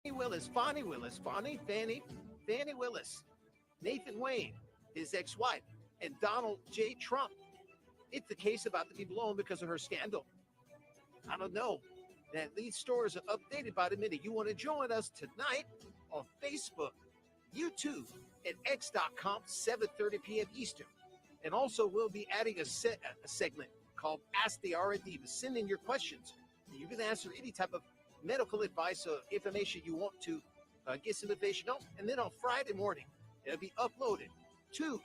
Fannie Willis, Nathan Wayne, his ex-wife, and Donald J. Trump. It's the case about to be blown because of her scandal. I don't know. That these stories are updated by the minute. You want to join us tonight on Facebook, YouTube, and X.com, 7:30 p.m. Eastern. And also, we'll be adding a segment called Ask the R and Diva. Send in your questions. You can answer any type of medical advice or information you want to get some information on. And then on Friday morning, it'll be uploaded to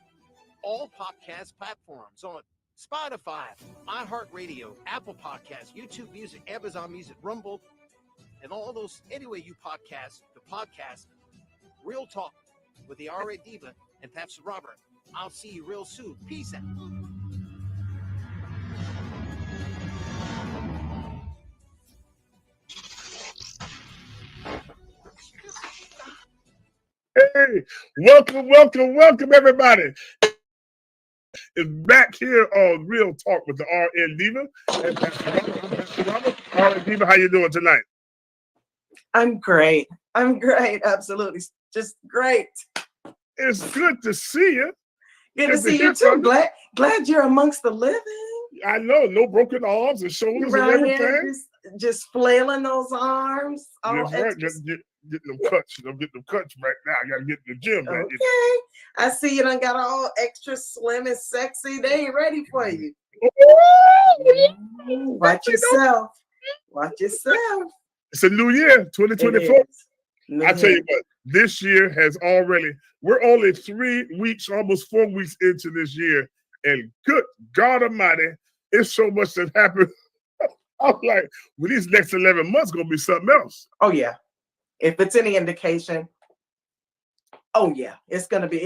all podcast platforms on Spotify, iHeartRadio, Apple Podcasts, YouTube Music, Amazon Music, Rumble, and all those. Anyway, you podcast, the podcast, Real Talk with the R.A. Diva and Pastor Robert. I'll see you real soon. Peace out. Hey, welcome, everybody. Is back here on Real Talk with the RN Diva. And Pastor Robert, RN Diva, how you doing tonight? I'm great. Absolutely. Just great. It's good to see you. Good to see you too. Glad you're amongst the living. I know, no broken arms and shoulders and everything. Just flailing those arms. That's right. Getting them cuts. I'm getting them cuts right now. I gotta get in the gym. Okay. I see you done got all extra slim and sexy. They ain't ready for you. Watch yourself. It's a new year, 2024. I tell you what, this year has we're only 3 weeks, almost 4 weeks into this year. And good God Almighty, it's so much that happened. I'm like, well, these next 11 months gonna be something else. Oh yeah. If it's any indication, oh yeah, it's gonna be.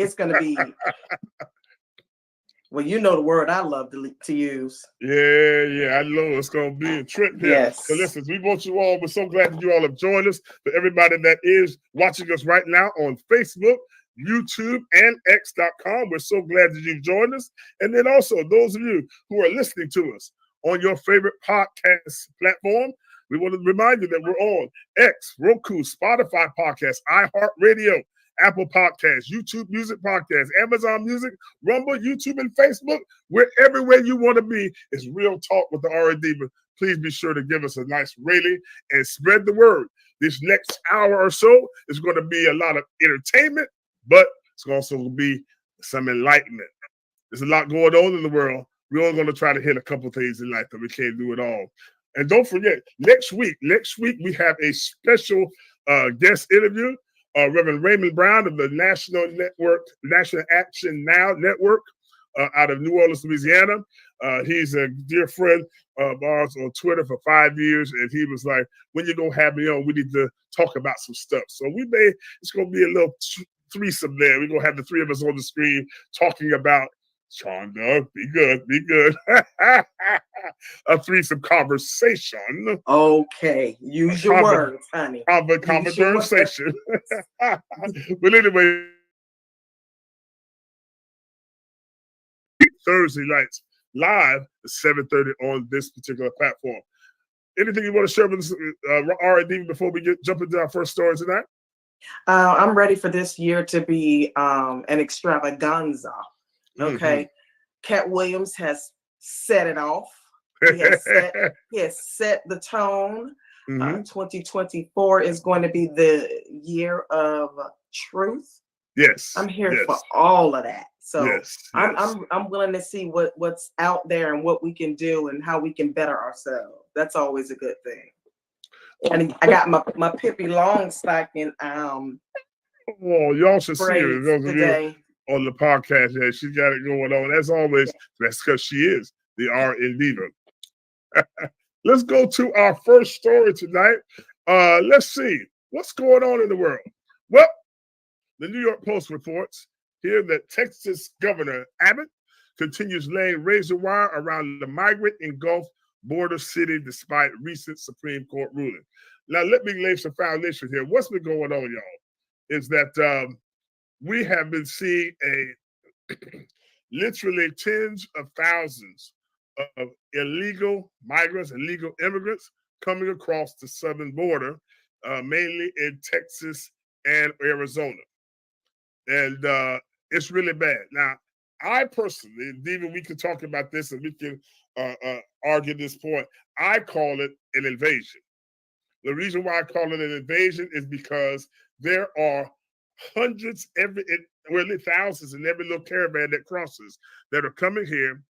Well, you know the word I love to use. Yeah, I know it's gonna be a trip here. Yes. So listen, we want you all. We're so glad that you all have joined us. For everybody that is watching us right now on Facebook, YouTube, and X.com, we're so glad that you've joined us. And then also those of you who are listening to us on your favorite podcast platform, we want to remind you that we're on X, Roku, Spotify Podcasts, iHeartRadio, Apple Podcasts, YouTube Music Podcasts, Amazon Music, Rumble, YouTube, and Facebook. We're everywhere you want to be. It's Real Talk with the R and Diva. Please be sure to give us a nice rating and spread the word. This next hour or so is going to be a lot of entertainment, but it's also going to be some enlightenment. There's a lot going on in the world. We're only going to try to hit a couple things in life, but we can't do it all. And don't forget, next week we have a special guest interview. Reverend Raymond Brown of the National Action Now Network out of New Orleans, Louisiana. He's a dear friend of ours on Twitter for 5 years, and he was like, when you're going to have me on, we need to talk about some stuff. So it's going to be a little threesome there. We're going to have the three of us on the screen talking about Chonda, be good. A threesome conversation. Okay, use your words, honey. Conversation. But anyway, Thursday nights live at 7:30 on this particular platform. Anything you want to share with us, R&D, before we jump into our first story tonight? I'm ready for this year to be an extravaganza. Okay, Cat Williams has set it off. He has set the tone. 2024 is going to be the year of truth. Yes, I'm here for all of that. So yes. I'm willing to see what's out there and what we can do and how we can better ourselves. That's always a good thing. And I got my Pippi Longstocking y'all should see her. Those of today. You on the podcast, yeah, she's got it going on. As always, that's because she is the RN Diva. Let's go to our first story tonight. Let's see what's going on in the world. Well, the New York Post reports here that Texas Governor Abbott continues laying razor wire around the migrant engulfed border city despite recent Supreme Court ruling. Now, let me lay some foundation here. What's been going on, y'all, is that we have been seeing literally tens of thousands of illegal migrants, illegal immigrants coming across the southern border mainly in Texas and Arizona. And it's really bad. Now, I personally, Diva, we can talk about this and we can argue this point. I call it an invasion. The reason why I call it an invasion is because there are hundreds, really thousands in every little caravan that crosses that are coming here,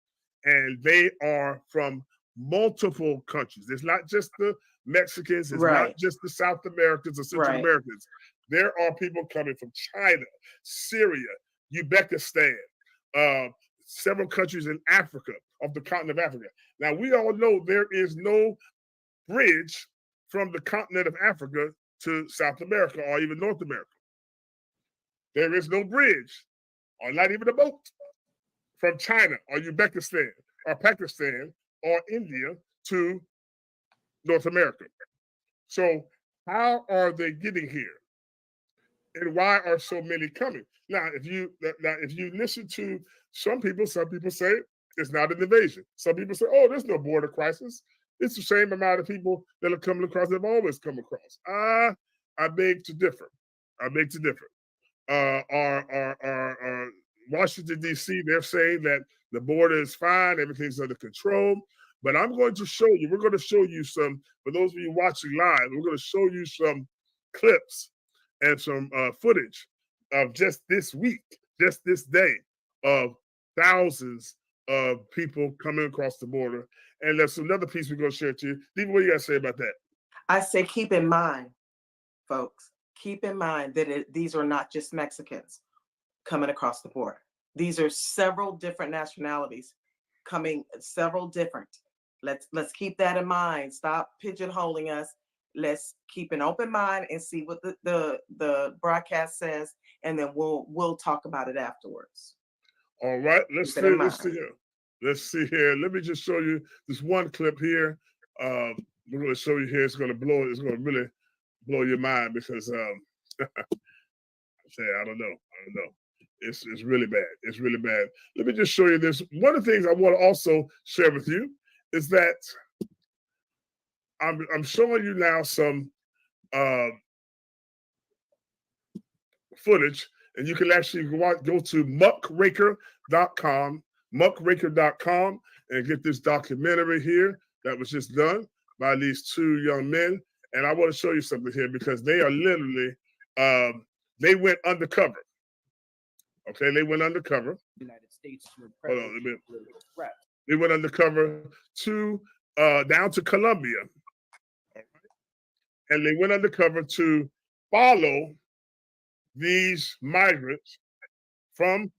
and they are from multiple countries. It's not just the Mexicans, it's not just the South Americans or Central Americans. There are people coming from China, Syria, Uzbekistan, several countries in Africa, of the continent of Africa. Now, we all know there is no bridge from the continent of Africa to South America or even North America. There is no bridge, or not even a boat, from China or Uzbekistan or Pakistan or India to North America. So how are they getting here? And why are so many coming? Now, if you listen to some people say it's not an invasion. Some people say, oh, there's no border crisis. It's the same amount of people that are coming across that have always come across. I beg to differ. Our Washington, D.C., they're saying that the border is fine, everything's under control. But I'm going to show you, we're going to show you some, for those of you watching live, we're going to show you some clips and some footage of just this week, just this day, of thousands of people coming across the border. And there's another piece we're going to share to you. Diva, what do you got to say about that? I say keep in mind, folks, keep in mind that these are not just Mexicans coming across the border. These are several different nationalities coming, several different. Let's keep that in mind. Stop pigeonholing us. Let's keep an open mind and see what the broadcast says, and then we'll talk about it afterwards. All right, let's see here. Let me just show you this one clip here. We're going to show you here. It's going to really blow your mind because I don't know. It's really bad. It's really bad. Let me just show you this. One of the things I want to also share with you is that I'm showing you now some footage, and you can actually go to muckraker.com, and get this documentary here that was just done by these two young men. And I want to show you something here because they are literally, they went undercover. Okay, they went undercover. United States to Hold on a minute. They went undercover to down to Colombia. All right. And they went undercover to follow these migrants from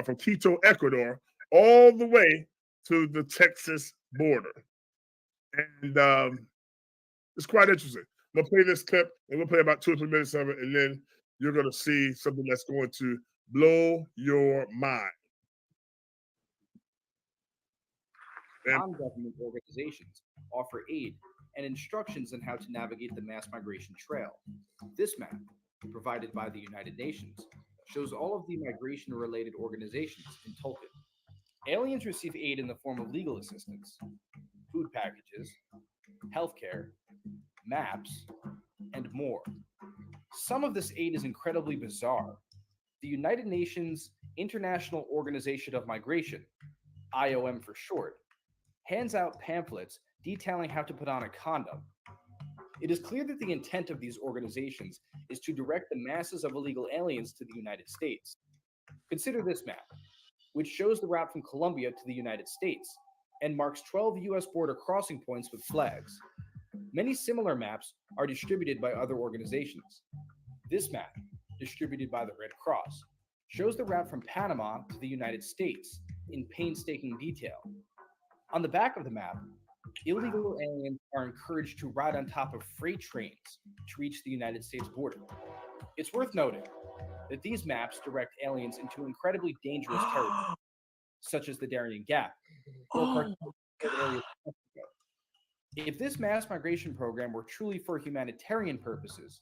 from Quito, Ecuador, all the way to the Texas border. And it's quite interesting. We'll play this clip, and we'll play about 2 or 3 minutes of it, and then you're going to see something that's going to blow your mind. Non-government organizations offer aid and instructions on how to navigate the mass migration trail. This map, provided by the United Nations, shows all of the migration-related organizations in Tolkien. Aliens receive aid in the form of legal assistance, food packages, healthcare, maps, and more. Some of this aid is incredibly bizarre. The United Nations International Organization of Migration, IOM for short, hands out pamphlets detailing how to put on a condom. It is clear that the intent of these organizations is to direct the masses of illegal aliens to the United States. Consider this map, which shows the route from Colombia to the United States and marks 12 U.S. border crossing points with flags. Many similar maps are distributed by other organizations. This map, distributed by the Red Cross, shows the route from Panama to the United States in painstaking detail. On the back of the map, illegal aliens are encouraged to ride on top of freight trains to reach the United States border. It's worth noting that these maps direct aliens into incredibly dangerous territory, such as the Darien Gap, or parts of areas of Mexico. If this mass migration program were truly for humanitarian purposes,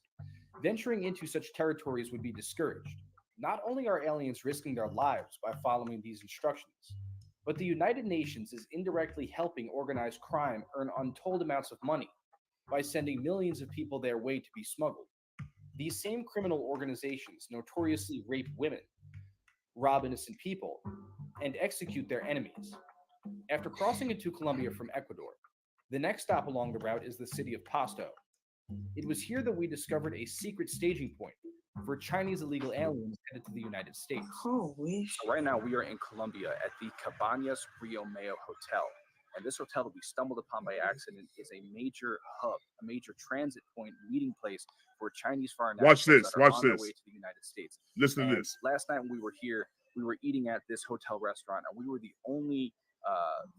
venturing into such territories would be discouraged. Not only are aliens risking their lives by following these instructions, but the United Nations is indirectly helping organized crime earn untold amounts of money. by sending millions of people their way to be smuggled. These same criminal organizations notoriously rape women, rob innocent people, and execute their enemies. After crossing into Colombia from Ecuador, the next stop along the route is the city of Pasto. It was here that we discovered a secret staging point for Chinese illegal aliens headed to the United States. Holy So right now we are in Colombia at the Cabañas Rio Mayo Hotel. And this hotel that we stumbled upon by accident is a major hub, a major transit point, meeting place for Chinese foreign nationals that are on their way to the United States. Listen to this. Last night when we were here, we were eating at this hotel restaurant, and we were the only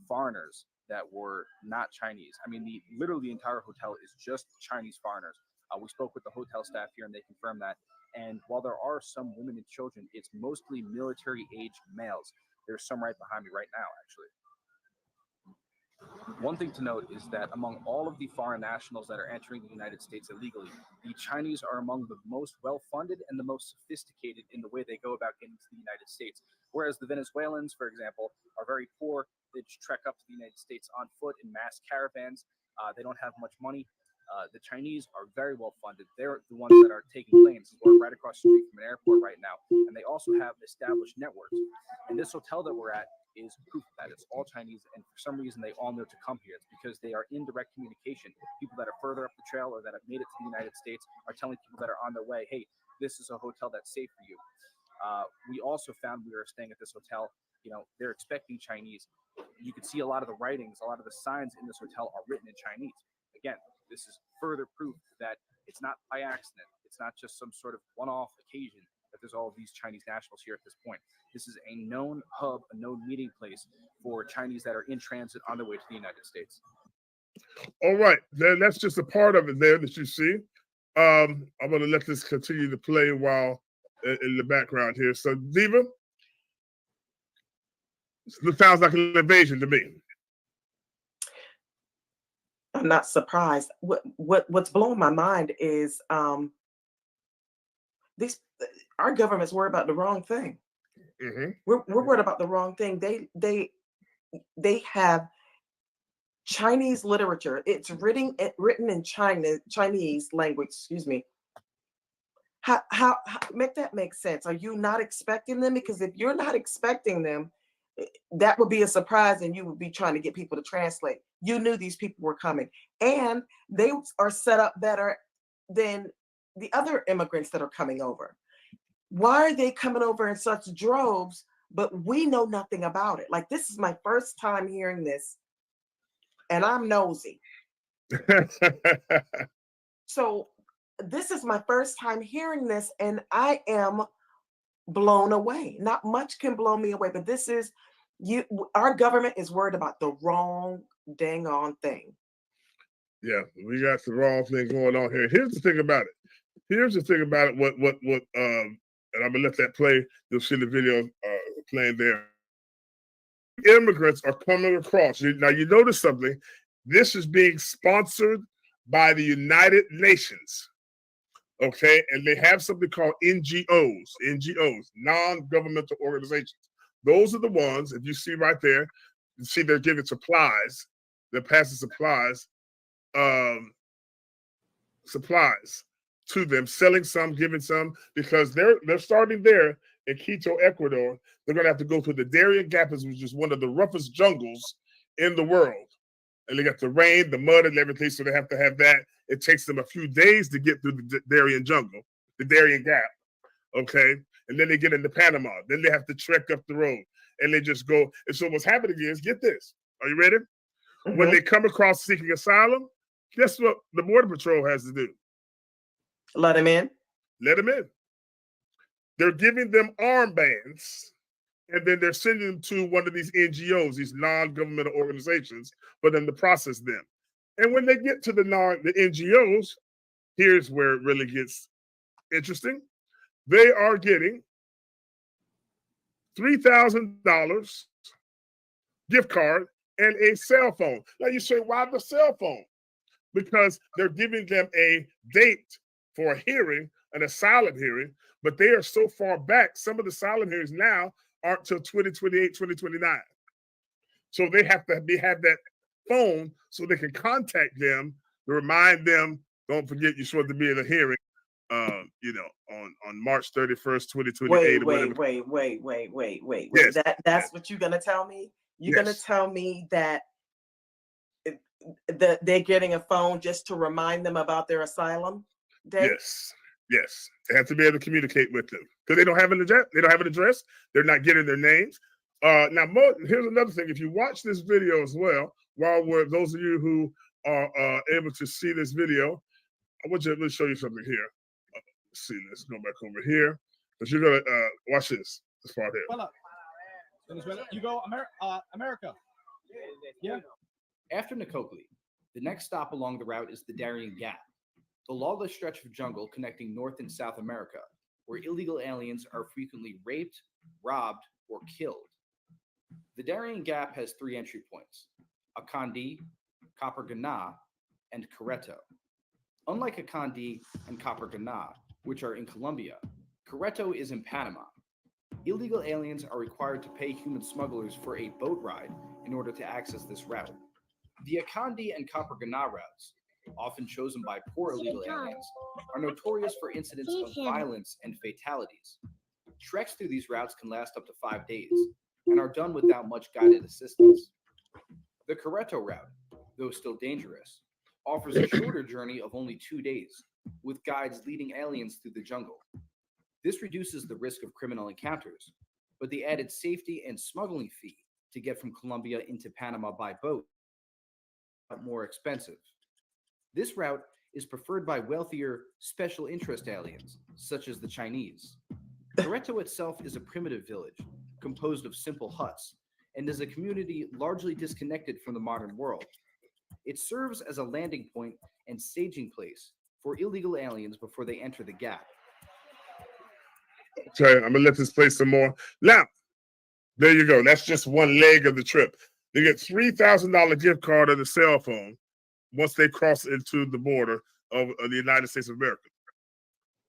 foreigners that were not Chinese. I mean, literally the entire hotel is just Chinese foreigners. We spoke with the hotel staff here, and they confirmed that. And while there are some women and children, it's mostly military-aged males. There's some right behind me right now, actually. One thing to note is that among all of the foreign nationals that are entering the United States illegally, the Chinese are among the most well-funded and the most sophisticated in the way they go about getting to the United States. Whereas the Venezuelans, for example, are very poor. They just trek up to the United States on foot in mass caravans. They don't have much money. The Chinese are very well-funded. They're the ones that are taking planes. We're right across the street from an airport right now. And they also have established networks. And this hotel that we're at is proof of that. It's all Chinese, and for some reason they all know to come here. It's because they are in direct communication. People that are further up the trail or that have made it to the United States are telling people that are on their way, hey, this is a hotel that's safe for you. We also found, we were staying at this hotel, they're expecting Chinese. You could see a lot of the writings, a lot of the signs in this hotel are written in Chinese. Again, this is further proof that it's not by accident. It's not just some sort of one-off occasion that there's all of these Chinese nationals here at this point. This is a known hub, a known meeting place for Chinese that are in transit on their way to the United States. All right, then that's just a part of it there that you see. I'm going to let this continue to play while in the background here. So, Diva, it sounds like an invasion to me. I'm not surprised. What's blowing my mind is our government's worried about the wrong thing. Mm-hmm. We're worried about the wrong thing. They have Chinese literature. It's written in Chinese language. Excuse me. How make that make sense? Are you not expecting them? Because if you're not expecting them, that would be a surprise, and you would be trying to get people to translate. You knew these people were coming, and they are set up better than the other immigrants that are coming over. Why are they coming over in such droves, but we know nothing about it? Like, this is my first time hearing this, and I'm nosy. So this is my first time hearing this, and I am blown away. Not much can blow me away, but this is our government is worried about the wrong dang on thing. Yeah, we got the wrong thing going on here. Here's the thing about it. What and I'm gonna let that play. You'll see the video playing there. Immigrants are coming across. Now you notice something. This is being sponsored by the United Nations. Okay, and they have something called NGOs, non-governmental organizations. Those are the ones, if you see right there, you see they're giving supplies, they're passing supplies to them, selling some, giving some, because they're starting there in Quito, Ecuador. They're gonna have to go through the Darien Gap, which is one of the roughest jungles in the world. And they got the rain, the mud, and everything, so they have to have that. It takes them a few days to get through the Darien jungle, the Darien Gap, okay? And then they get into Panama. Then they have to trek up the road, and they just go. And so what's happening is, get this. Are you ready? Mm-hmm. When they come across seeking asylum, guess what the Border Patrol has to do? Let them in. Let them in. They're giving them armbands, and then they're sending them to one of these NGOs, these non-governmental organizations, for them to process them. And when they get to the NGOs, here's where it really gets interesting. They are getting $3,000 gift card and a cell phone. Now you say, why the cell phone? Because they're giving them a date for a hearing, an asylum hearing, but they are so far back. Some of the asylum hearings now aren't till 2028, 2029. So they have to have that phone so they can contact them to remind them, don't forget you're supposed to be in a hearing, on March 31st, 2028. Wait. Yes. That's what you're gonna tell me? You're Yes. gonna tell me that they're getting a phone just to remind them about their asylum date? Yes. They have to be able to communicate with them because they don't have an address. They're not getting their names. Now, here's another thing. If you watch this video as well, those of you who are able to see this video, let me show you something here. Let's see. Let's go back over here. Because you're gonna watch this part here. Venezuela. You go America. Yeah. After Nakokli, the next stop along the route is the Darien Gap, the lawless stretch of jungle connecting North and South America, where illegal aliens are frequently raped, robbed, or killed. The Darien Gap has 3 entry points: Akandi, Copper-Gana, and Querétaro. Unlike Akandi and Copper-Gana, which are in Colombia, Querétaro is in Panama. Illegal aliens are required to pay human smugglers for a boat ride in order to access this route. The Akandi and Copper-Gana routes, often chosen by poor illegal aliens, are notorious for incidents of violence and fatalities. Treks through these routes can last up to 5 days and are done without much guided assistance. The Querétaro route, though still dangerous, offers a shorter journey of only 2 days, with guides leading aliens through the jungle. This reduces the risk of criminal encounters, but the added safety and smuggling fee to get from Colombia into Panama by boat is more expensive. This route is preferred by wealthier special interest aliens, such as the Chinese. Querétaro itself is a primitive village composed of simple huts and is a community largely disconnected from the modern world. It serves as a landing point and staging place for illegal aliens before they enter the gap. Okay, I'm gonna let this play some more. Now, there you go. That's just one leg of the trip. They get $3,000 gift card on the cell phone once they cross into the border of the United States of America.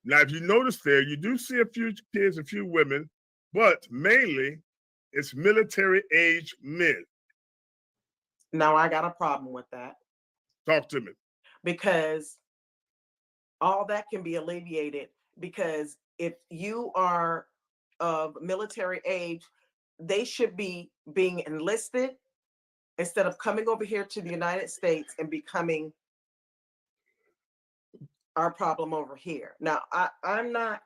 Now, if you notice there, you do see a few kids, a few women, but mainly it's military-age men. Now, I got a problem with that. Talk to me. Because all that can be alleviated, because if you are of military age, they should be being enlisted instead of coming over here to the United States and becoming our problem over here. Now, I'm not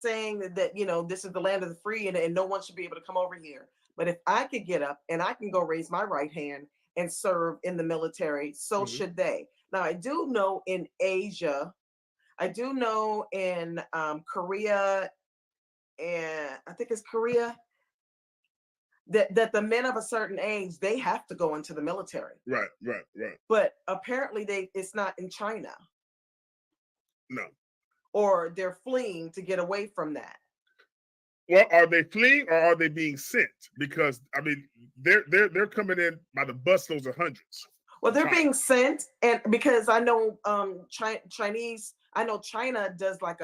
saying that this is the land of the free and no one should be able to come over here. But if I could get up and I can go raise my right hand and serve in the military, so should they. Now, I do know in Asia, I do know in Korea, and I think it's Korea, that the men of a certain age, they have to go into the military. Right. But apparently it's not in China. No. Or they're fleeing to get away from that. Well, are they fleeing or are they being sent? Because I mean, they're coming in by the busloads of hundreds. Well, they're being sent, and because I know Chinese, I know China does like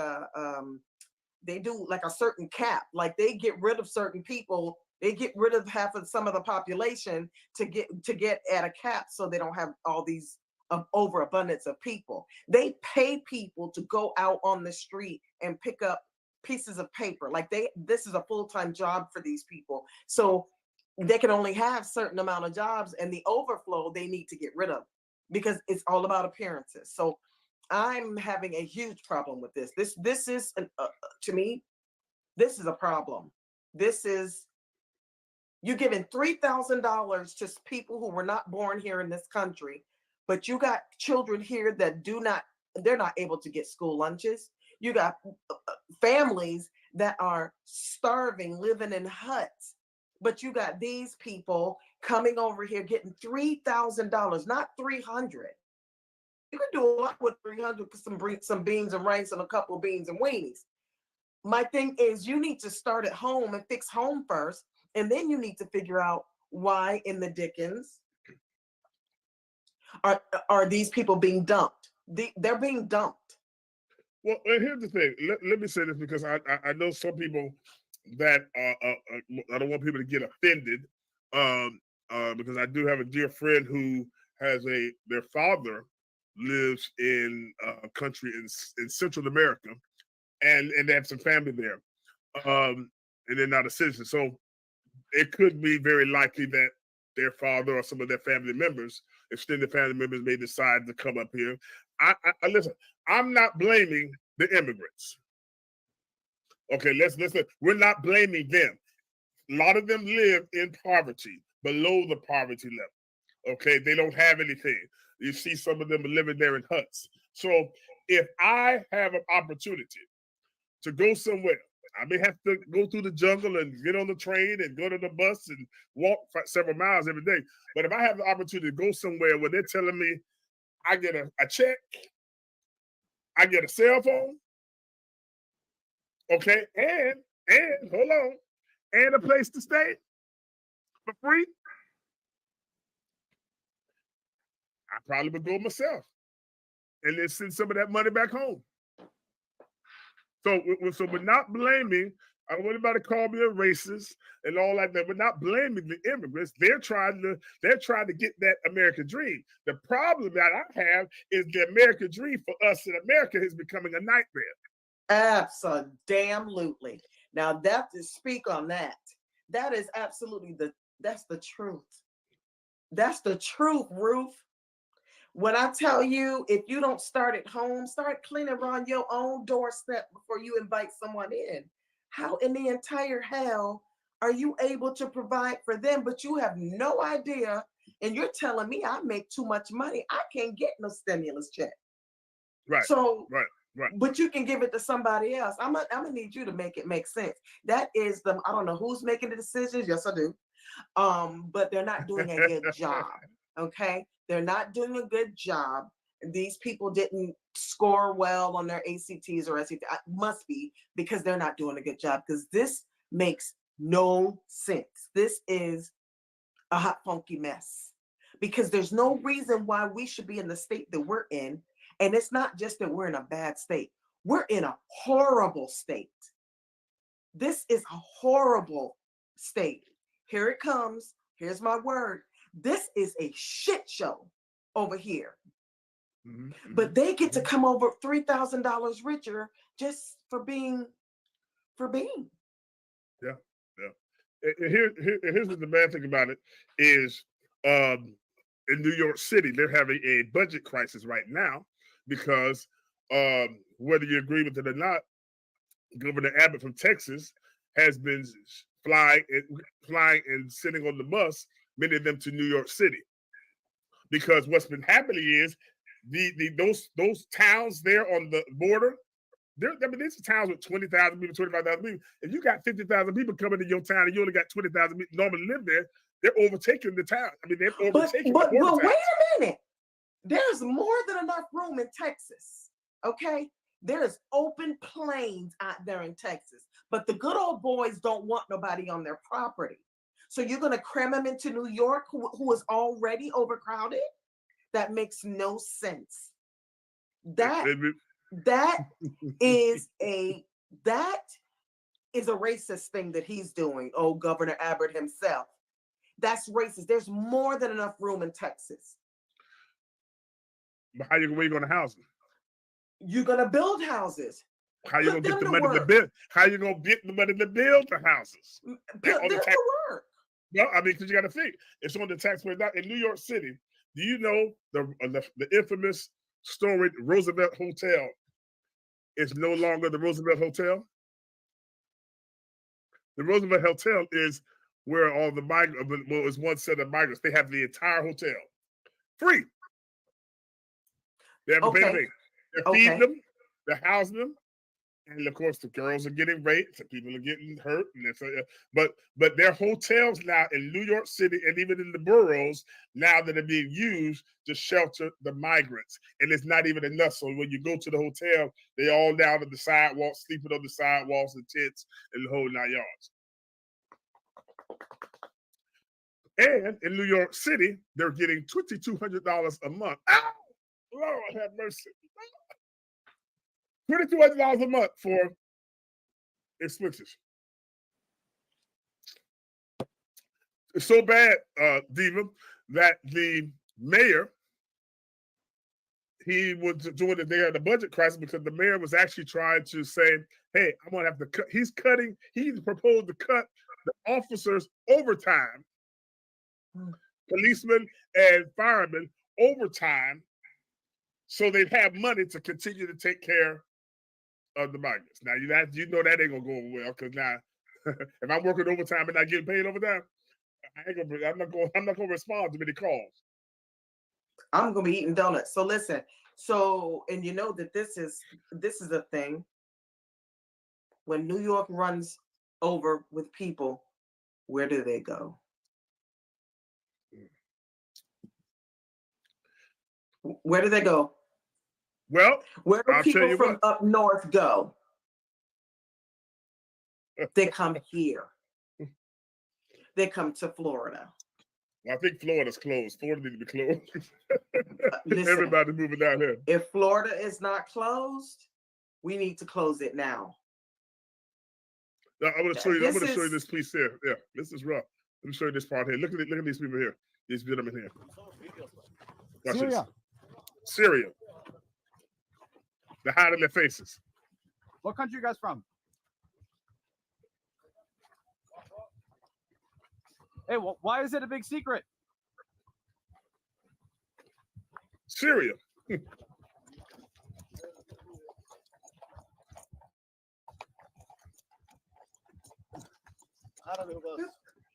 they do like a certain cap, like they get rid of certain people. They get rid of half of some of the population to get at a cap, so they don't have all these overabundance of people. They pay people to go out on the street and pick up pieces of paper. Like this is a full-time job for these people. So they can only have certain amount of jobs, and the overflow they need to get rid of because it's all about appearances. So I'm having a huge problem with this. This is to me, this is a problem. This is you giving $3,000 to people who were not born here in this country, but you got children here that they're not able to get school lunches. You got families that are starving, living in huts, but you got these people coming over here getting $3,000, not $300. You can do a lot with $300, some beans and rice and a couple of beans and weenies. My thing is, you need to start at home and fix home first, and then you need to figure out why in the dickens are these people being dumped. They're being dumped. Well, and here's the thing. Let me say this because I know some people that I don't want people to get offended because I do have a dear friend who their father lives in a country in Central America, and they have some family there, and they're not a citizen. So it could be very likely that their father or some of their family members, extended family members, may decide to come up here. I listen. I'm not blaming the immigrants. Okay, let's listen. We're not blaming them. A lot of them live in poverty, below the poverty level. Okay, they don't have anything. You see some of them living there in huts. So if I have an opportunity to go somewhere, I may have to go through the jungle and get on the train and go to the bus and walk for several miles every day. But if I have the opportunity to go somewhere where they're telling me I get a check, I get a cell phone, okay, and hold on, and a place to stay for free, I probably would go myself and then send some of that money back home. So we're not blaming. I don't want anybody to call me a racist and all like that. We're not blaming the immigrants. They're trying to get that American dream. The problem that I have is the American dream for us in America is becoming a nightmare. Absolutely. Now that to speak on that, that is absolutely that's the truth. That's the truth, Ruth. When I tell you, if you don't start at home, start cleaning around your own doorstep before you invite someone in. How in the entire hell are you able to provide for them, but you have no idea, and you're telling me I make too much money, I can't get no stimulus check. Right. So, right. But you can give it to somebody else. I'm gonna need you to make it make sense. That is I don't know who's making the decisions. Yes, I do. But they're not doing a good job. Okay, they're not doing a good job. These people didn't score well on their ACTs or SATs. Must be because they're not doing a good job, because this makes no sense. This is a hot, funky mess, because there's no reason why we should be in the state that we're in. And it's not just that we're in a bad state. We're in a horrible state. This is a horrible state. Here it comes. Here's my word. This is a shit show over here. Mm-hmm. But they get to come over $3,000 richer just for being. Yeah. Here's what the bad thing about it is. In New York City, they're having a budget crisis right now because whether you agree with it or not, Governor Abbott from Texas has been flying and sitting on the bus, many of them to New York City, because what's been happening is those towns there on the border. These are towns with 20,000 people, 25,000 people. If you got 50,000 people coming to your town and you only got 20,000 people normally live there, they're overtaking the town. I mean, they're overtaking the border towns. Wait a minute. There's more than enough room in Texas, okay? There's open plains out there in Texas, but the good old boys don't want nobody on their property. So you're going to cram them into New York, who is already overcrowded? That makes no sense. That is a racist thing that he's doing. Oh, Governor Abbott himself. That's racist. There's more than enough room in Texas. But where are you going to house them? You're going to build houses. How you going to get the money to build? How you going to get the money to build the houses? Put them to work. No, I mean, because you got to think. It's on the taxpayer. In New York City, do you know the infamous storied Roosevelt Hotel is no longer the Roosevelt Hotel? The Roosevelt Hotel is where all the migrants, well, it was one set of migrants. They have the entire hotel free. They have to pay anything. They're feeding them, they're housing them, and of course the girls are getting raped, and people are getting hurt. And but their hotels now in New York City and even in the boroughs now that are being used to shelter the migrants, and it's not even enough. So when you go to the hotel, they all down on the sidewalks, sleeping on the sidewalks and tents and the whole 9 yards. And in New York City, they're getting $2,200 a month. Oh, Lord have mercy. $2,200 a month for expenses. It's so bad, Diva, that the mayor, he was doing it there in the budget crisis because the mayor was actually trying to say, hey, I'm going to have to cut. He's proposed to cut the officers' overtime, policemen and firemen overtime, so they'd have money to continue to take care of the migrants. Now, you know that ain't going to go over well, because now, if I'm working overtime and not getting paid overtime, I'm not going to respond to many calls. I'm gonna be eating donuts. So listen. So, and you know that this is a thing. When New York runs over with people, where do they go? Where do they go? Well, where do people from up north go? They come here. They come to Florida. I think Florida's closed. Florida needs to be closed. Listen, everybody's moving down here. If Florida is not closed, we need to close it now. Now, I'm going to show you. I'm going to show you this piece here. Yeah, this is rough. Let me show you this part here. Look at these people here. These gentlemen here. Watch Syria. This. Syria. They're hiding their faces. What country you guys from? Hey, why is it a big secret? Syria.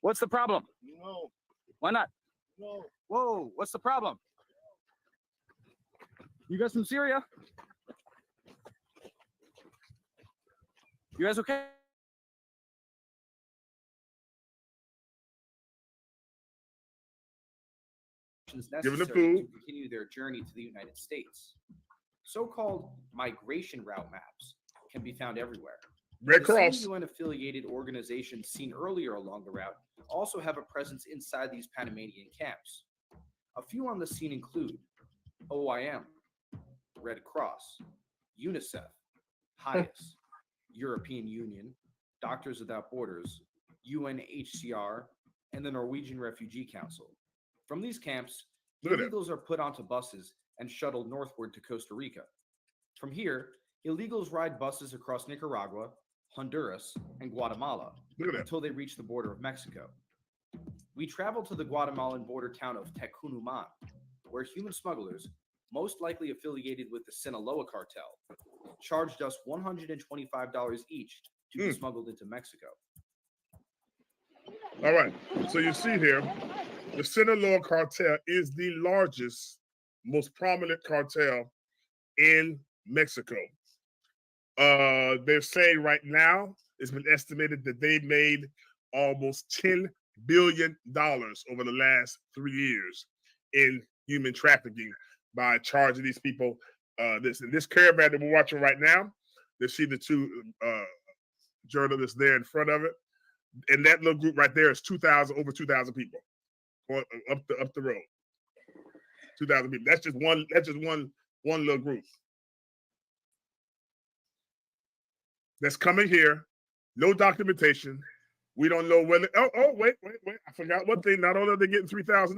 What's the problem? No. Why not? No. Whoa, what's the problem? You guys from Syria? You guys okay? Necessary to continue their journey to the United States. So-called migration route maps can be found everywhere. Red Cross. Some UN-affiliated organizations seen earlier along the route also have a presence inside these Panamanian camps. A few on the scene include OIM, Red Cross, UNICEF, HIAS, European Union, Doctors Without Borders, UNHCR, and the Norwegian Refugee Council. From these camps, illegals are put onto buses and shuttled northward to Costa Rica. From here, illegals ride buses across Nicaragua, Honduras, and Guatemala until they reach the border of Mexico. We traveled to the Guatemalan border town of Tecunumán, where human smugglers, most likely affiliated with the Sinaloa cartel, charged us $125 each to be smuggled into Mexico. All right, so you see here, the Sinaloa cartel is the largest, most prominent cartel in Mexico. They're saying right now, it's been estimated that they made almost $10 billion over the last 3 years in human trafficking by charging these people this. And this caravan that we're watching right now, you see the two journalists there in front of it. And that little group right there is over 2,000 people up the road. 2,000 people. That's just one little group that's coming here. No documentation. We don't know whether. Wait! I forgot one thing. Not only are they getting $3,000,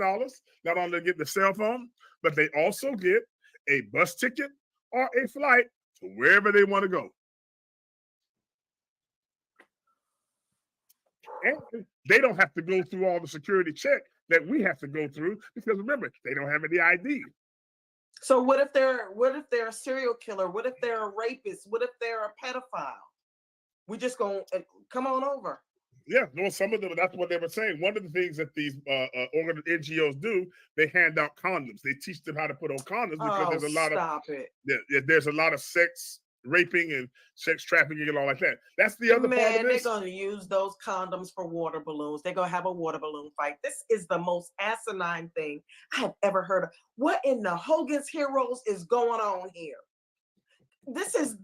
not only are they getting the cell phone, but they also get a bus ticket or a flight to wherever they want to go. And they don't have to go through all the security check that we have to go through, because remember, they don't have any ID. So what if they're a serial killer? What if they're a rapist? What if they're a pedophile? We just gonna come on over. Yeah, no, some of them, that's what they were saying. One of the things that these NGOs do, they hand out condoms. They teach them how to put on condoms, because there's a lot there's a lot of sex raping and sex trafficking and all like that. That's the other part of this. They're going to use those condoms for water balloons. They're going to have a water balloon fight. This is the most asinine thing I have ever heard of. What in the Hogan's Heroes is going on here? This is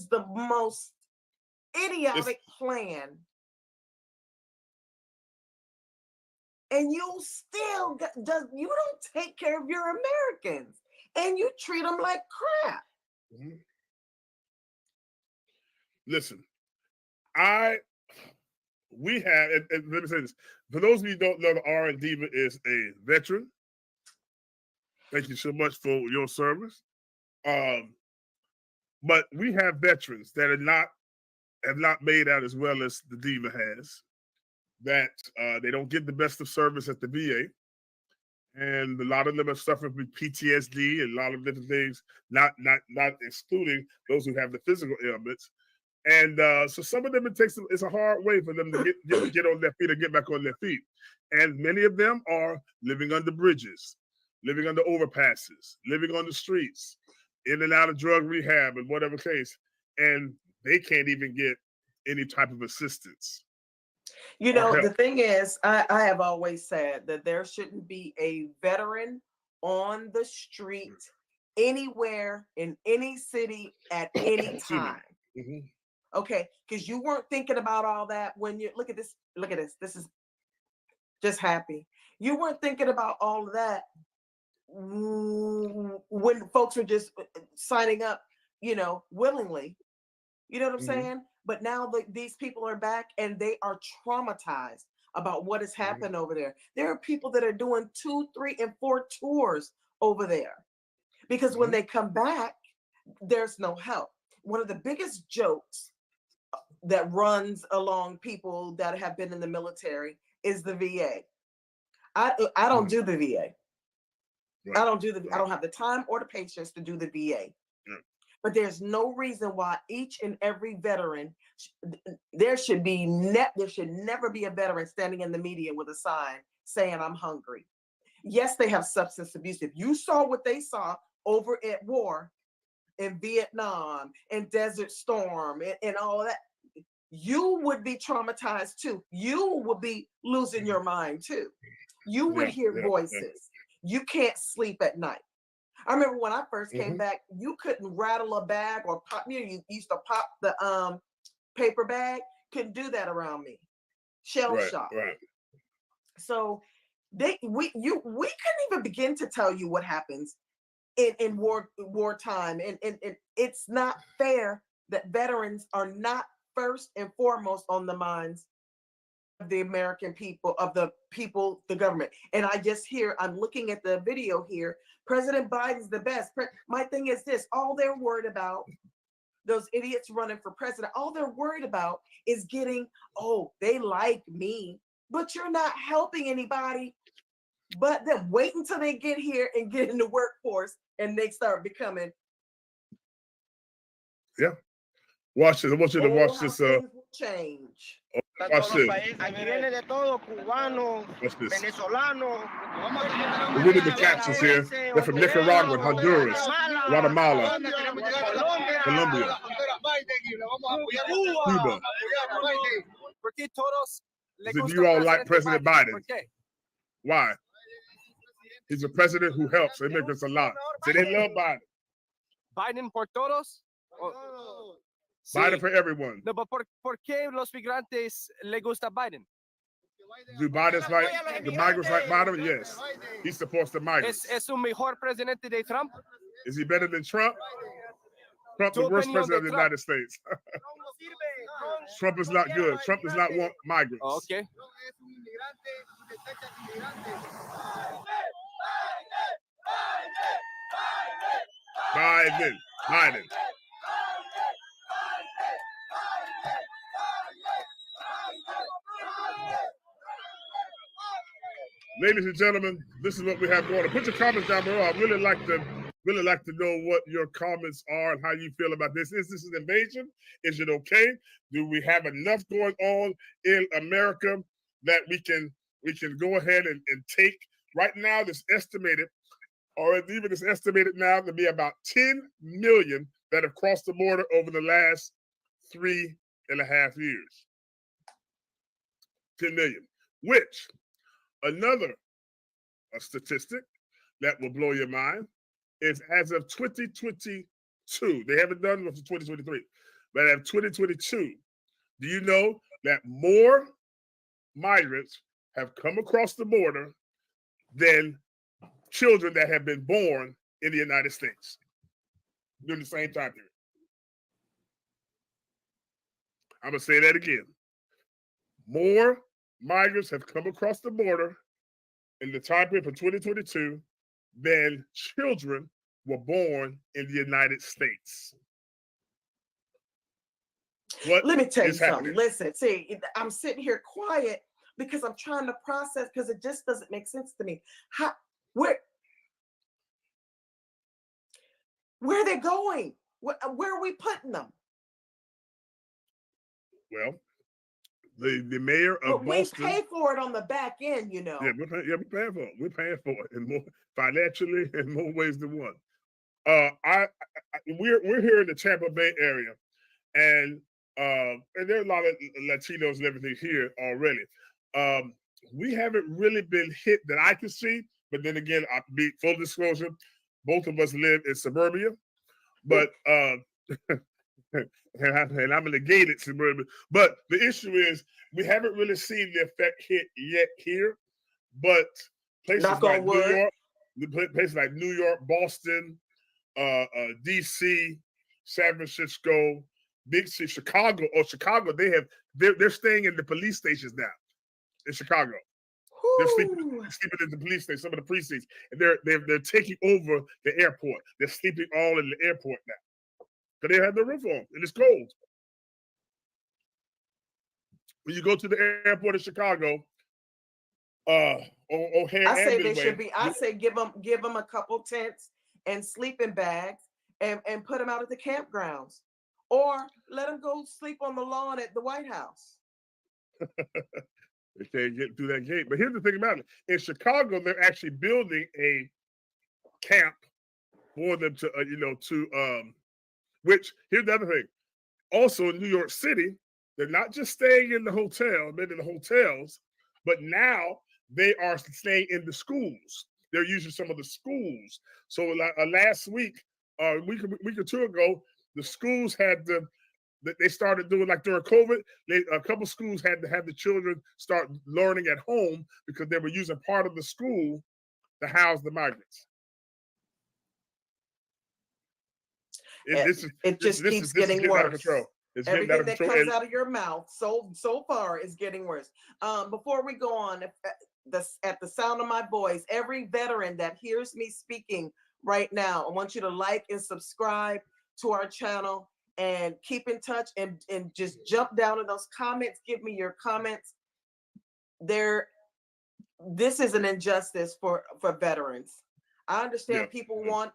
the most idiotic plan. And you still you don't take care of your Americans, and you treat them like crap. Mm-hmm. Listen, we have, and let me say this. For those of you who don't know, the R and Diva is a veteran. Thank you so much for your service. But we have veterans that have not made out as well as the Diva has. That they don't get the best of service at the VA, and a lot of them are suffering from PTSD and a lot of different things. Not excluding those who have the physical ailments. And so some of them it's a hard way for them to get on their feet or get back on their feet. And many of them are living under bridges, living under overpasses, living on the streets, in and out of drug rehab and whatever case. And they can't even get any type of assistance. You know, the thing is, I have always said that there shouldn't be a veteran on the street anywhere in any city at any time. Mm-hmm. Okay, because you weren't thinking about all that when you look at this. Look at this. This is just happy. You weren't thinking about all of that when folks were just signing up, willingly. You know what I'm saying? But now these people are back and they are traumatized about what has happened over there. There are people that are doing 2, 3, and 4 tours over there because when they come back, there's no help. One of the biggest jokes that runs along people that have been in the military is the VA. I don't do the VA. Right. I don't have the time or the patience to do the VA. But there's no reason why each and every veteran, there should never be a veteran standing in the media with a sign saying I'm hungry. Yes, they have substance abuse. If you saw what they saw over at war in Vietnam and Desert Storm and all that, you would be traumatized too. You would be losing your mind too. You would hear voices. You can't sleep at night. I remember when I first came back, you couldn't rattle a bag or pop. You used to pop the paper bag. Couldn't do that around me. Shell shock. Right. So we couldn't even begin to tell you what happens in wartime, and it's not fair that veterans are not first and foremost on the minds of the American people, the government. And I'm looking at the video here. President Biden's the best. My thing is this: all they're worried about, those idiots running for president, all they're worried about is getting, they like me, but you're not helping anybody. But then wait until they get here and get in the workforce and they start becoming. Yeah. Watch this. I want you to watch this. Change. Watch this. Aquí viene de todo, cubano, venezolano. We're really the captions here. They're from Nicaragua, Honduras, Guatemala, Colombia, Cuba. So you all like President Biden? Why? He's a president who helps immigrants a lot. So they love Biden. Biden por todos. Biden for everyone. No, but ¿por qué los migrantes le gusta Biden? Do Biden's like the migrants like Biden? Yes. He supports the migrants. ¿Es un mejor presidente de Trump? Is he better than Trump? Trump, the worst president of the United States. Trump is not good. Trump does not want migrants. Okay. Biden. Ladies and gentlemen, this is what we have going on. Put your comments down below. I really like to know what your comments are and how you feel about this. Is this an invasion? Is it okay? Do we have enough going on in America that we can go ahead and take? Right now, it's estimated now to be about 10 million that have crossed the border over the last 3.5 years. 10 million, which another statistic that will blow your mind is as of 2022, they haven't done one for 2023, but as of 2022, do you know that more migrants have come across the border than children that have been born in the United States during the same time period? I'm going to say that again. More migrants have come across the border in the time period for 2022 than children were born in the United States. What Let me tell you is something. happening? Listen, see, I'm sitting here quiet because I'm trying to process, because it just doesn't make sense to me. Where are they going? Where are we putting them? Well, the mayor of Boston. We pay for it on the back end, you know. Yeah, we're paying for it. We're paying for it in more financially in more ways than one. We're here in the Tampa Bay area, and there are a lot of Latinos and everything here already. We haven't really been hit that I can see, but then again, I'll be full disclosure, both of us live in suburbia, but and I'm in a gated suburbia. But the issue is we haven't really seen the effect hit yet here, but places like New York, Boston, DC, San Francisco, big city, Chicago. Chicago, they're staying in the police stations now in Chicago. They're sleeping in the police station, some of the precincts, and they're taking over the airport. They're sleeping all in the airport now because they have the roof on and it's cold. When you go to the airport in Chicago, O'Hare, I say they should be. I say give them a couple tents and sleeping bags and put them out at the campgrounds, or let them go sleep on the lawn at the White House. They can't get through that gate. But here's the thing about it: in Chicago, they're actually building a camp for them to which here's the other thing. Also in New York City, they're not just staying in the hotel, they're in the hotels, but now they are staying in the schools. They're using some of the schools. So last week, a week or two ago, the schools they started doing, like during COVID, a couple schools had to have the children start learning at home because they were using part of the school to house the migrants. It just keeps getting worse. Out of control. Everything that comes out of your mouth so far is getting worse. Before we go on, at the sound of my voice, every veteran that hears me speaking right now, I want you to like and subscribe to our channel and keep in touch and just jump down in those comments. Give me your comments. This is an injustice for veterans. I understand people want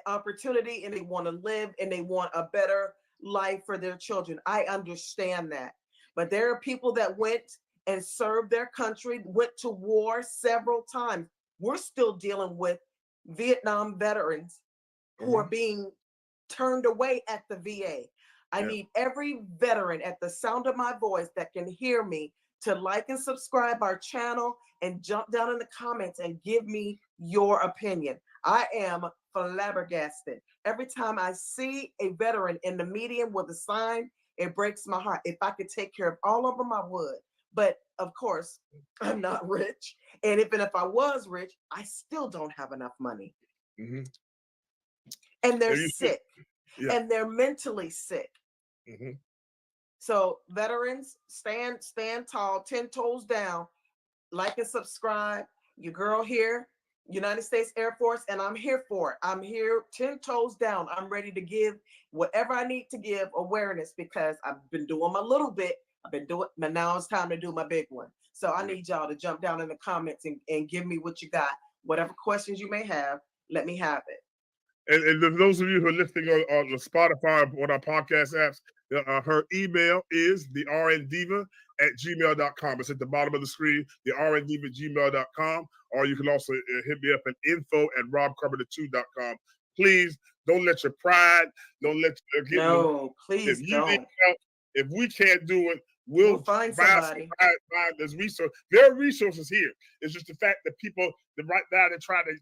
opportunity and they want to live and they want a better life for their children. I understand that. But there are people that went and served their country, went to war several times. We're still dealing with Vietnam veterans who are being turned away at the VA. I need every veteran at the sound of my voice that can hear me to like and subscribe our channel and jump down in the comments and give me your opinion. I am flabbergasted. Every time I see a veteran in the median with a sign, it breaks my heart. If I could take care of all of them, I would. But of course, I'm not rich. And even if I was rich, I still don't have enough money. Mm-hmm. And they're sick. And they're mentally sick. Mm-hmm. So veterans, stand tall, 10 toes down, like and subscribe. Your girl here, United States Air Force, and I'm here for it. I'm here 10 toes down. I'm ready to give whatever I need to give awareness because I've been doing my little bit. But now it's time to do my big one. So I need y'all to jump down in the comments and give me what you got. Whatever questions you may have, let me have it. And those of you who are listening on the Spotify or our podcast apps, her email is therrndiva@gmail.com. It's at the bottom of the screen, therrndiva@gmail.com. Or you can also hit me up at info@robcarpenter2.com. Please don't let your pride, don't let you get please don't. If we can't do it, we'll find somebody. There's resources. There are resources here. It's just the fact that people right now they're trying to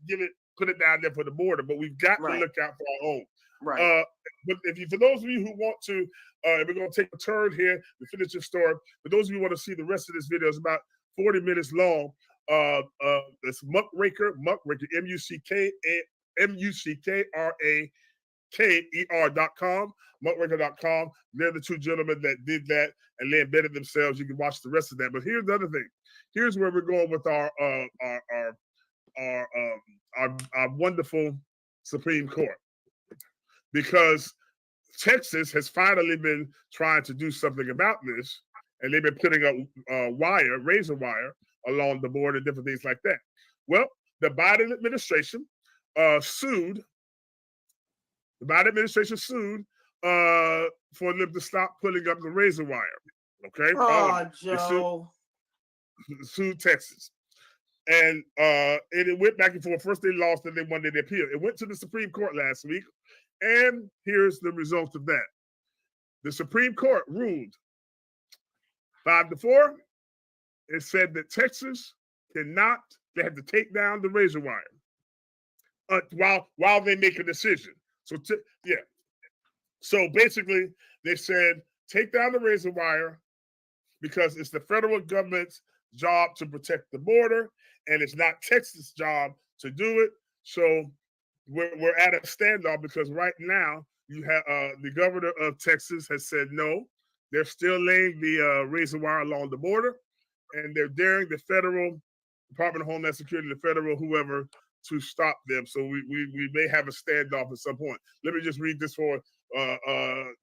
put it down there for the border, but we've got to look out for our own. Right. But for those of you who want to, we're going to take a turn here to finish the story. For those of you who want to see the rest of this video, it's about 40 minutes long. It's Muckraker, MuckraKer.com, muckraker.com. They're the two gentlemen that did that and they embedded themselves. You can watch the rest of that. But here's the other thing. Here's where we're going with our our wonderful Supreme Court, because Texas has finally been trying to do something about this, and they've been putting up razor wire along the border, different things like that. Well, the Biden administration sued. The Biden administration sued for them to stop putting up the razor wire. Okay. Oh, Joe. Sued Texas. And it went back and forth. First they lost, then they won their appeal. It went to the Supreme Court last week, and here's the result of that. The Supreme Court ruled 5-4. It said that Texas cannot, they have to take down the razor wire while they make a decision. So basically, they said, take down the razor wire because it's the federal government's job to protect the border, and it's not Texas' job to do it. So we're at a standoff because right now you have the governor of Texas has said no. They're still laying the razor wire along the border, and they're daring the federal Department of Homeland Security, the federal whoever, to stop them. So we may have a standoff at some point. Let me just read this for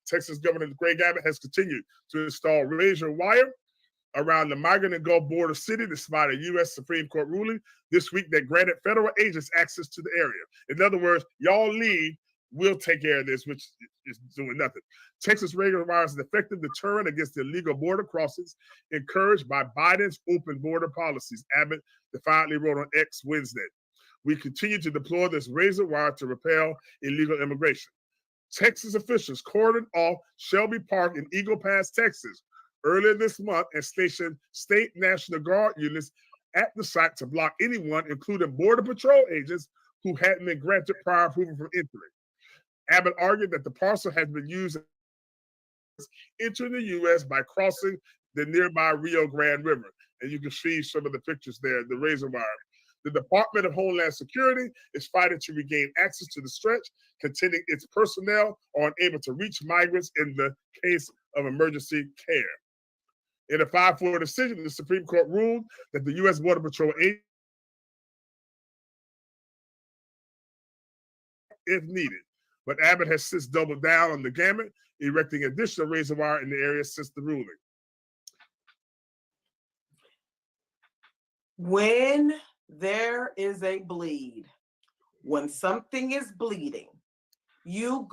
Texas Governor Greg Abbott has continued to install razor wire around the migrant and Gulf border city despite a U.S. Supreme Court ruling this week that granted federal agents access to the area. In other words, y'all leave, we'll take care of this, which is doing nothing. Texas razor wire is an effective deterrent against illegal border crossings encouraged by Biden's open border policies, Abbott defiantly wrote on X Wednesday. We continue to deploy this razor wire to repel illegal immigration. Texas officials cordoned off Shelby Park in Eagle Pass, Texas, earlier this month and stationed state National Guard units at the site to block anyone, including Border Patrol agents, who hadn't been granted prior approval for entering. Abbott argued that the parcel has been used entering the U.S. by crossing the nearby Rio Grande River. And you can see some of the pictures there, the razor wire. The Department of Homeland Security is fighting to regain access to the stretch, contending its personnel are unable to reach migrants in the case of emergency care. In a 5-4 decision, the Supreme Court ruled that the U.S. Border Patrol agent, if needed. But Abbott has since doubled down on the gamut, erecting additional razor wire in the area since the ruling. When there is a bleed, when something is bleeding, you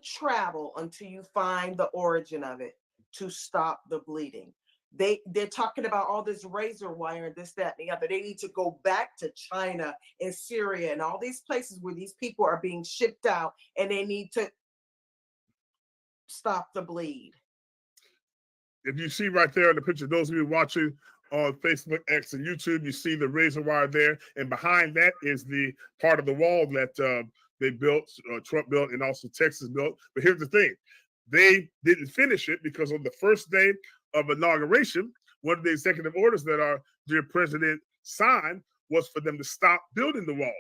travel until you find the origin of it to stop the bleeding. They're talking about all this razor wire and this, that, and the other. They need to go back to China and Syria and all these places where these people are being shipped out, and they need to stop the bleed. If you see right there in the picture, those of you watching on Facebook, X, and YouTube, you see the razor wire there, and behind that is the part of the wall that they built, Trump built, and also Texas built. But here's the thing. They didn't finish it because on the first day of inauguration, one of the executive orders that our dear president signed was for them to stop building the wall.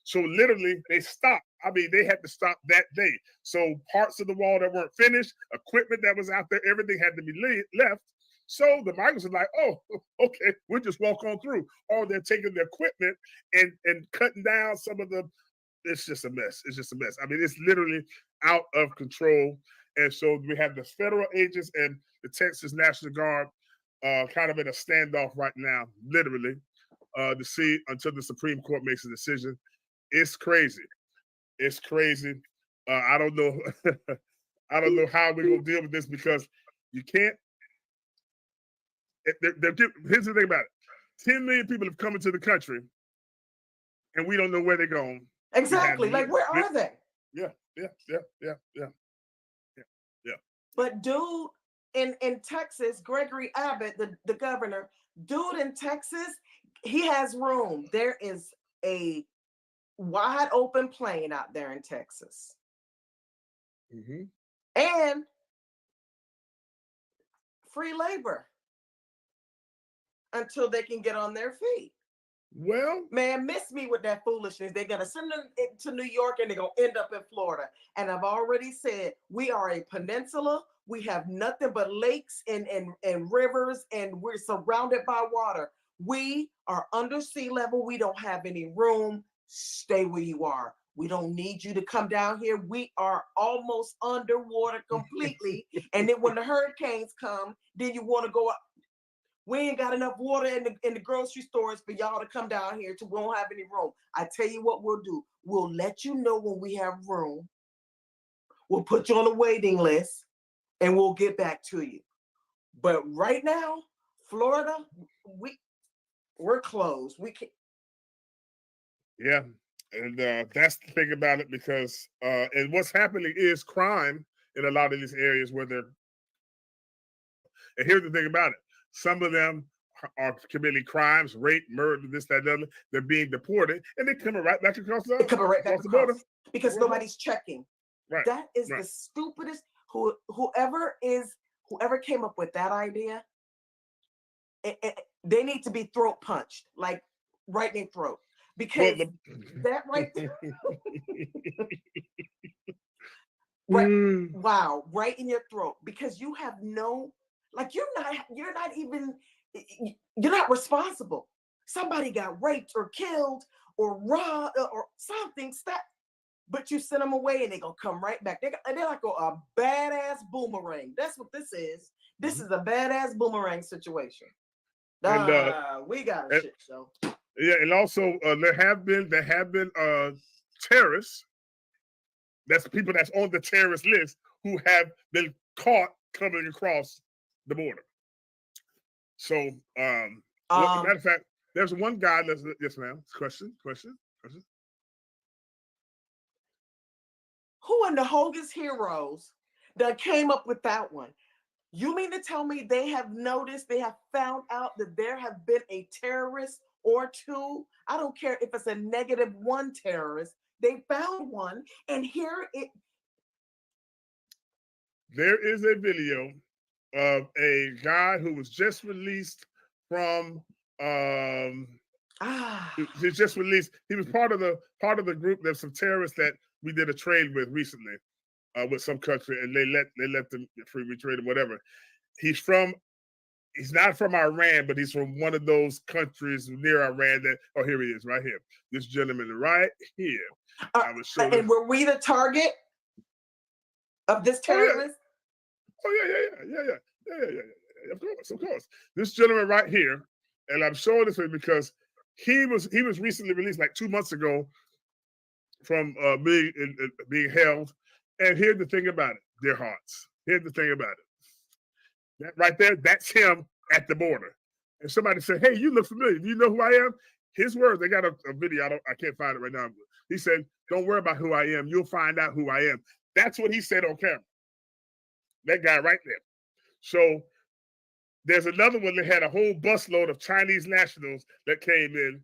So literally they stopped. I mean, they had to stop that day. So parts of the wall that weren't finished, equipment that was out there, everything had to be left. So the migrants are like, oh, okay, we'll just walk on through. Or they're taking the equipment and cutting down some of the, it's just a mess. It's just a mess. I mean, it's literally out of control. And so we have the federal agents and the Texas National Guard kind of in a standoff right now, literally, to see until the Supreme Court makes a decision. It's crazy. It's crazy. I don't know. I don't know how we're going to deal with this because you can't. Here's the thing about it. 10 million people have come into the country and we don't know where they're going. Exactly. Like, where are they? Yeah. But dude, in Texas, Gregory Abbott, the governor, dude in Texas, he has room. There is a wide open plain out there in Texas. Mm-hmm. And free labor until they can get on their feet. Well, man, miss me with that foolishness. They're gonna send them to New York and they're gonna end up in Florida. And I've already said we are a peninsula. We have nothing but lakes and rivers, and we're surrounded by water. We are under sea level. We don't have any room. Stay where you are. We don't need you to come down here. We are almost underwater completely. And then when the hurricanes come, then you want to go up. We ain't got enough water in the grocery stores for y'all to come down here to. We don't have any room. I tell you what we'll do. We'll let you know when we have room. We'll put you on a waiting list and we'll get back to you. But right now, Florida, we're closed. We can't. Yeah. And that's the thing about it, because and what's happening is crime in a lot of these areas where they're. And here's the thing about it: some of them are committing crimes, rape, murder, this, that, and other. They're being deported, and they're coming right back across the. They're coming right back across the border because nobody's checking. Right. That is right. the stupidest. Whoever came up with that idea, they need to be throat punched, like right in their throat. Because that right there, right, wow, right in your throat. Because you have no, like, you're not responsible. Somebody got raped or killed or robbed or something. But you send them away and they're gonna come right back. They're like a badass boomerang. That's what this is. This is a badass boomerang situation. We got a shit show. Yeah, and also there have been terrorists. That's people that's on the terrorist list who have been caught coming across the border. So, matter of fact, there's one guy. Yes, ma'am. Question. Who in the Hogan's Heroes that came up with that one? You mean to tell me they have noticed, they have found out that there have been a terrorist or two? I don't care if it's a -1 terrorist. They found one, and here it. There is a video of a guy who was just released from. He just released. He was part of the group. There's some terrorists that we did a trade with recently, with some country, and they let them free. We traded whatever. He's not from Iran, but he's from one of those countries near Iran. Here he is, right here. This gentleman right here. And were we the target of this terrorist? Yeah. Of course. This gentleman right here, and I'm showing this because he was recently released like 2 months ago from being held. And here's the thing about it, dear hearts. Here's the thing about it. That right there, that's him at the border. And somebody said, "Hey, you look familiar. Do you know who I am?" His words. They got a video. I can't find it right now. He said, "Don't worry about who I am. You'll find out who I am." That's what he said on camera. That guy right there. So there's another one that had a whole busload of Chinese nationals that came in.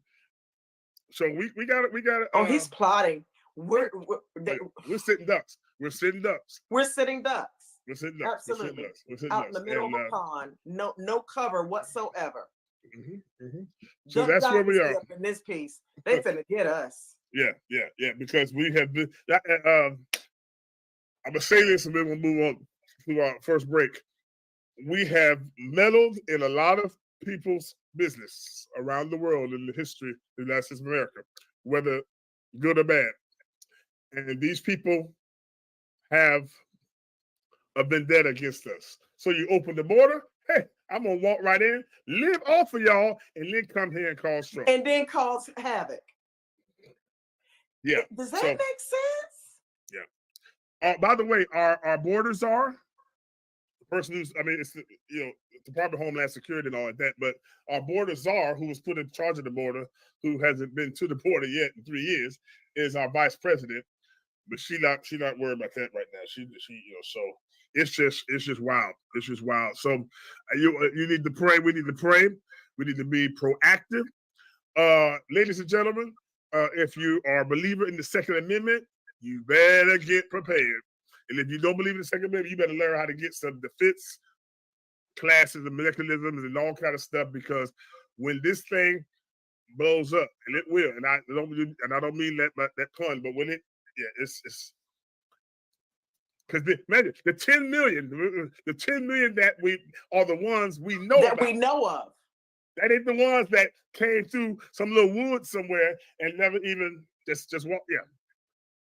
So we got it. Oh, he's plotting. We're sitting ducks. We're sitting ducks. Absolutely. Out in the middle of a pond. No cover whatsoever. So that's where we are. In this piece, they finna get us. Yeah. Because we have been. I'm gonna say this, and then we'll move on to our first break. We have meddled in a lot of people's business around the world in the history of the United States of America, whether good or bad. And these people have a vendetta against us. So you open the border, hey, I'm gonna walk right in, live off of y'all, and then come here and cause trouble. And then cause havoc. Yeah. Does that make sense? Yeah. By the way, our borders are the person who's, it's the Department of Homeland Security and all like that, but our border czar, who was put in charge of the border, who hasn't been to the border yet in 3 years, is our vice president. But she not worried about that right now. She so it's just wild. It's just wild. So you need to pray. We need to pray. We need to be proactive. Ladies and gentlemen, if you are a believer in the Second Amendment, you better get prepared. And if you don't believe in the Second Amendment, you better learn how to get some defense classes and mechanisms and all kind of stuff, because when this thing blows up, and it will, and I don't mean that pun, but when it's because imagine the 10 million that we are the ones we know that about. we know of. That ain't the ones that came through some little woods somewhere and never even just walk. Yeah,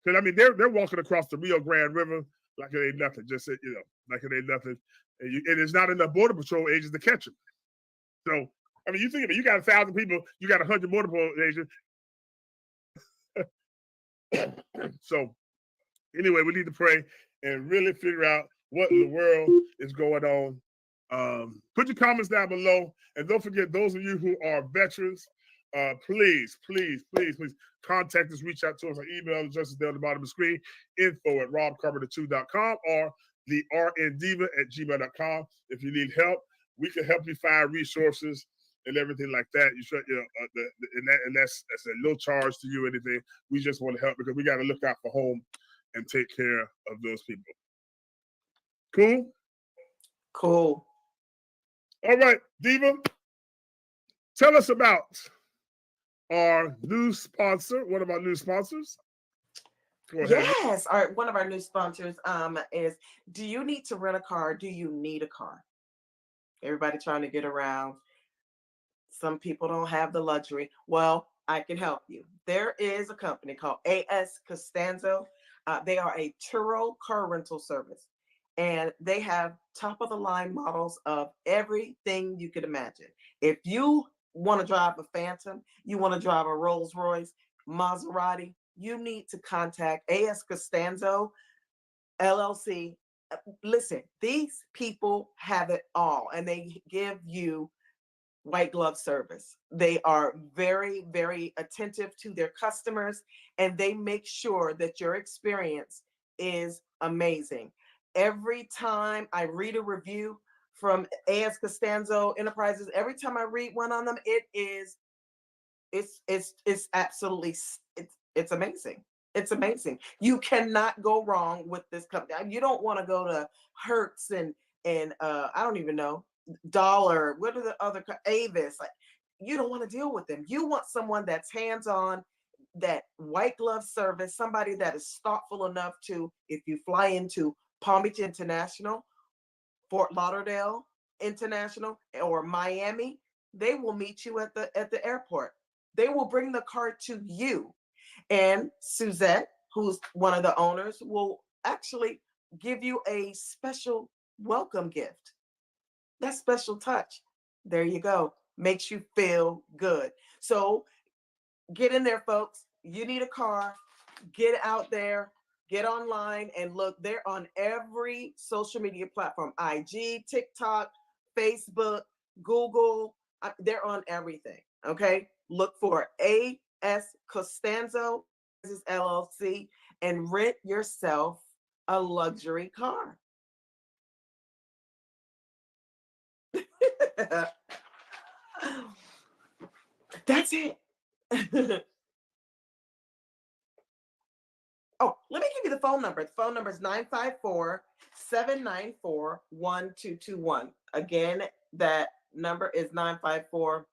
because I mean they're walking across the Rio Grande River like it ain't nothing. Just like it ain't nothing, and it's not enough border patrol agents to catch them. So I mean, you think of it. You got 1,000 people. You got 100 border patrol agents. So anyway, we need to pray and really figure out what in the world is going on. Put your comments down below, and don't forget, those of you who are veterans, please contact us, reach out to us. Our email address is down at the bottom of the screen, info@robcarpenter2.com or the rndiva@gmail.com. If you need help, we can help you find resources and everything like that. You should, and that's at no charge to you or anything. We just want to help because we got to look out for home and take care of those people. Cool? Cool. All right, Diva, tell us about our new sponsor, one of our new sponsors. Go ahead. Yes, one of our new sponsors is, do you need to rent a car? Do you need a car? Everybody trying to get around. Some people don't have the luxury. Well, I can help you. There is a company called A.S. Costanzo. They are a Turo car rental service, and they have top of the line models of everything you could imagine. If you want to drive a Phantom, you want to drive a Rolls Royce, Maserati, you need to contact A.S. Costanzo LLC. Listen, these people have it all, and they give you white glove service. They are very, very attentive to their customers, and they make sure that your experience is amazing. Every time I read a review from A.S. Costanzo Enterprises, every time I read one on them, it's absolutely, it's amazing. It's amazing. You cannot go wrong with this company. You don't want to go to Hertz and I don't even know, Dollar, what are the other, Avis? Like, you don't want to deal with them. You want someone that's hands-on, that white glove service, somebody that is thoughtful enough to, if you fly into Palm Beach International, Fort Lauderdale International, or Miami, they will meet you at the airport. They will bring the car to you. And Suzette, who's one of the owners, will actually give you a special welcome gift. That special touch, there you go, makes you feel good. So get in there, folks. You need a car, get out there, get online, and look, they're on every social media platform: IG, TikTok, Facebook, Google. They're on everything. Okay, look for A.S. Costanzo LLC and rent yourself a luxury car. That's it. Oh, let me give you the phone number. The phone number is 954-794-1221. Again, that number is 954.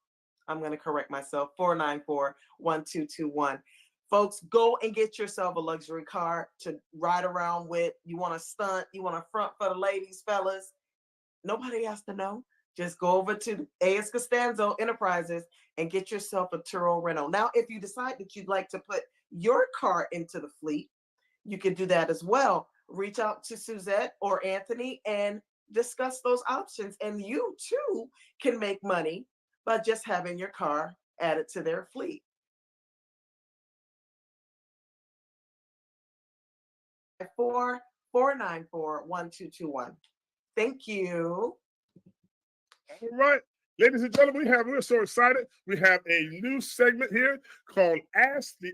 I'm going to correct myself, 494-1221. Folks, go and get yourself a luxury car to ride around with. You want to stunt, you want to front for the ladies, fellas. Nobody has to know. Just go over to A.S. Costanzo Enterprises and get yourself a Turo rental. Now, if you decide that you'd like to put your car into the fleet, you can do that as well. Reach out to Suzette or Anthony and discuss those options. And you too can make money by just having your car added to their fleet. 494-1221. Thank you. All right, ladies and gentlemen, we're so excited. We have a new segment here called Ask the